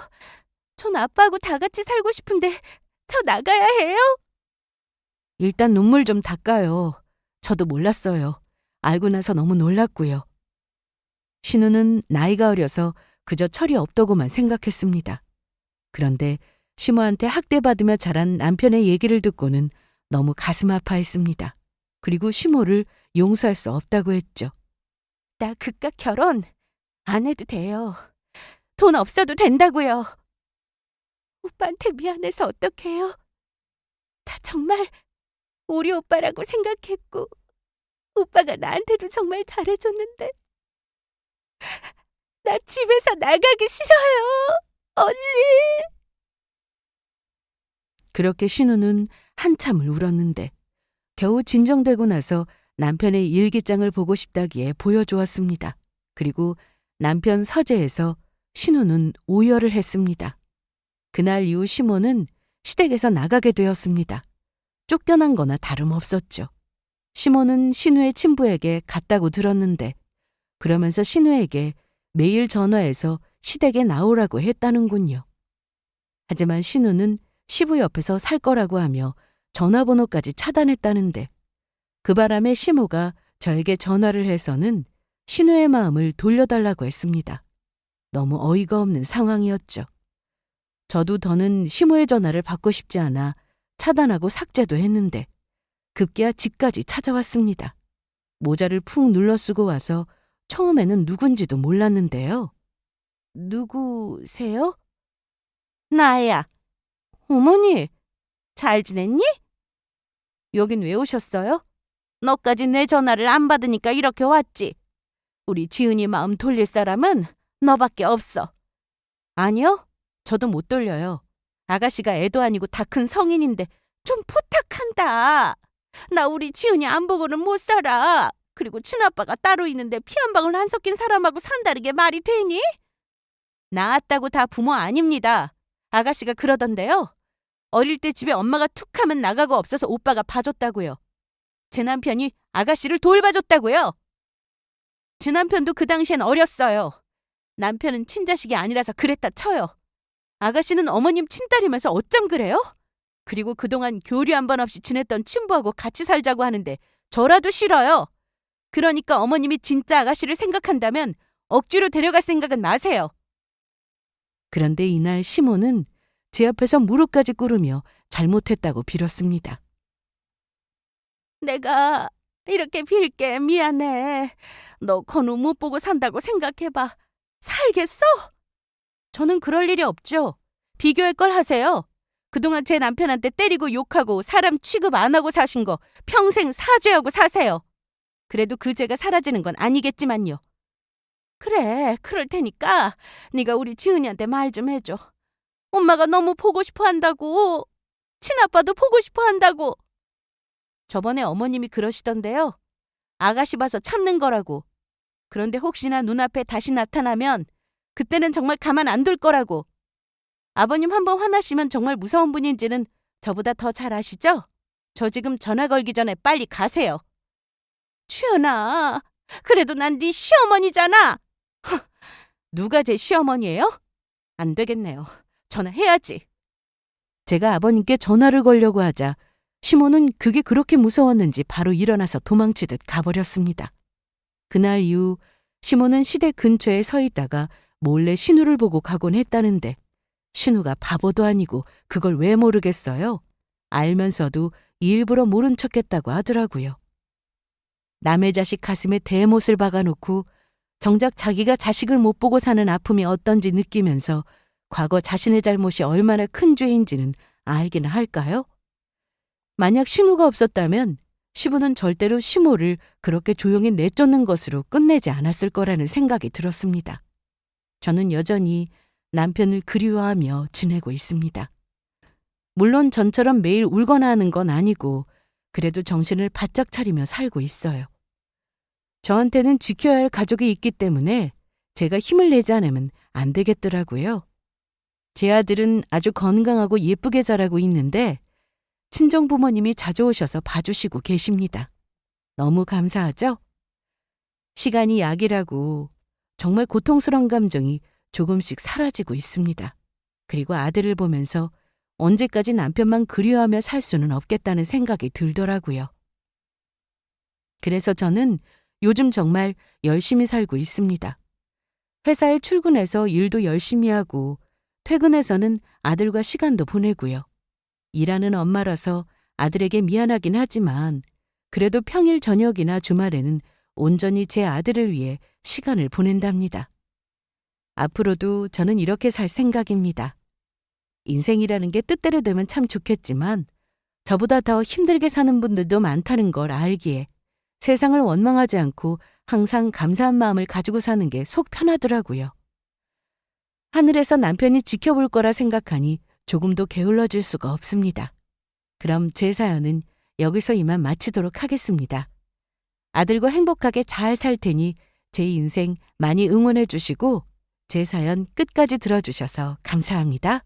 전 아빠하고 다 같이 살고 싶은데 저 나가야 해요? 일단 눈물 좀 닦아요. 저도 몰랐어요. 알고 나서 너무 놀랐고요. 신우는 나이가 어려서 그저 철이 없더구만 생각했습니다. 그런데 시모한테 학대받으며 자란 남편의 얘기를 듣고는 너무 가슴 아파했습니다. 그리고 시모를 용서할 수 없다고 했죠. 나 그깟 결혼 안 해도 돼요. 돈 없어도 된다고요. 오빠한테 미안해서 어떡해요? 다 정말 우리 오빠라고 생각했고 오빠가 나한테도 정말 잘해줬는데 나 집에서 나가기 싫어요. 언니. 그렇게 신우는 한참을 울었는데 겨우 진정되고 나서 남편의 일기장을 보고 싶다기에 보여주었습니다. 그리고 남편 서재에서 신우는 오열을 했습니다. 그날 이후 시모는 시댁에서 나가게 되었습니다. 쫓겨난 거나 다름없었죠. 시모는 신우의 친부에게 갔다고 들었는데 그러면서 신우에게 매일 전화해서 시댁에 나오라고 했다는군요. 하지만 신우는 시부 옆에서 살 거라고 하며 전화번호까지 차단했다는데 그 바람에 시모가 저에게 전화를 해서는 신우의 마음을 돌려달라고 했습니다. 너무 어이가 없는 상황이었죠. 저도 더는 시모의 전화를 받고 싶지 않아 차단하고 삭제도 했는데 급기야 집까지 찾아왔습니다. 모자를 푹 눌러 쓰고 와서 처음에는 누군지도 몰랐는데요. 누구세요? 나야. 어머니, 잘 지냈니? 여긴 왜 오셨어요? 너까지 내 전화를 안 받으니까 이렇게 왔지. 우리 지은이 마음 돌릴 사람은 너밖에 없어. 아니요, 저도 못 돌려요. 아가씨가 애도 아니고 다 큰 성인인데 좀 부탁한다. 나 우리 지은이 안 보고는 못 살아. 그리고 친아빠가 따로 있는데 피 한 방울 안 섞인 사람하고 산다는 게 말이 되니? 낳았다고 다 부모 아닙니다. 아가씨가 그러던데요. 어릴 때 집에 엄마가 툭 하면 나가고 없어서 오빠가 봐줬다고요. 제 남편이 아가씨를 돌봐줬다고요. 제 남편도 그 당시엔 어렸어요. 남편은 친자식이 아니라서 그랬다 쳐요. 아가씨는 어머님 친딸이면서 어쩜 그래요? 그리고 그동안 교류 한 번 없이 지냈던 친부하고 같이 살자고 하는데 저라도 싫어요. 그러니까 어머님이 진짜 아가씨를 생각한다면 억지로 데려갈 생각은 마세요. 그런데 이날 시모는 제 앞에서 무릎까지 꿇으며 잘못했다고 빌었습니다. 내가 이렇게 빌게 미안해. 너 건우 못 보고 산다고 생각해봐. 살겠어? 저는 그럴 일이 없죠. 비교할 걸 하세요. 그동안 제 남편한테 때리고 욕하고 사람 취급 안 하고 사신 거 평생 사죄하고 사세요. 그래도 그 죄가 사라지는 건 아니겠지만요. 그래, 그럴 테니까 네가 우리 지은이한테 말 좀 해줘. 엄마가 너무 보고 싶어 한다고. 친아빠도 보고 싶어 한다고. 저번에 어머님이 그러시던데요. 아가씨 봐서 참는 거라고. 그런데 혹시나 눈앞에 다시 나타나면 그때는 정말 가만 안 둘 거라고. 아버님 한번 화나시면 정말 무서운 분인지는 저보다 더 잘 아시죠? 저 지금 전화 걸기 전에 빨리 가세요. 주연아, 그래도 난 네 시어머니잖아. 누가 제 시어머니예요? 안 되겠네요. 전화해야지. 제가 아버님께 전화를 걸려고 하자 시모는 그게 그렇게 무서웠는지 바로 일어나서 도망치듯 가버렸습니다. 그날 이후 시모는 시댁 근처에 서 있다가 몰래 신우를 보고 가곤 했다는데 신우가 바보도 아니고 그걸 왜 모르겠어요? 알면서도 일부러 모른 척했다고 하더라고요. 남의 자식 가슴에 대못을 박아놓고 정작 자기가 자식을 못 보고 사는 아픔이 어떤지 느끼면서 과거 자신의 잘못이 얼마나 큰 죄인지는 알기는 할까요? 만약 신우가 없었다면 시부는 절대로 시모를 그렇게 조용히 내쫓는 것으로 끝내지 않았을 거라는 생각이 들었습니다. 저는 여전히 남편을 그리워하며 지내고 있습니다. 물론 전처럼 매일 울거나 하는 건 아니고 그래도 정신을 바짝 차리며 살고 있어요. 저한테는 지켜야 할 가족이 있기 때문에 제가 힘을 내지 않으면 안 되겠더라고요. 제 아들은 아주 건강하고 예쁘게 자라고 있는데 친정 부모님이 자주 오셔서 봐주시고 계십니다. 너무 감사하죠? 시간이 약이라고 정말 고통스러운 감정이 조금씩 사라지고 있습니다. 그리고 아들을 보면서 언제까지 남편만 그리워하며 살 수는 없겠다는 생각이 들더라고요. 그래서 저는 요즘 정말 열심히 살고 있습니다. 회사에 출근해서 일도 열심히 하고 퇴근해서는 아들과 시간도 보내고요. 일하는 엄마라서 아들에게 미안하긴 하지만 그래도 평일 저녁이나 주말에는 온전히 제 아들을 위해 시간을 보낸답니다. 앞으로도 저는 이렇게 살 생각입니다. 인생이라는 게 뜻대로 되면 참 좋겠지만 저보다 더 힘들게 사는 분들도 많다는 걸 알기에 세상을 원망하지 않고 항상 감사한 마음을 가지고 사는 게 속 편하더라고요. 하늘에서 남편이 지켜볼 거라 생각하니 조금도 게을러질 수가 없습니다. 그럼 제 사연은 여기서 이만 마치도록 하겠습니다. 아들과 행복하게 잘 살 테니 제 인생 많이 응원해 주시고 제 사연 끝까지 들어주셔서 감사합니다.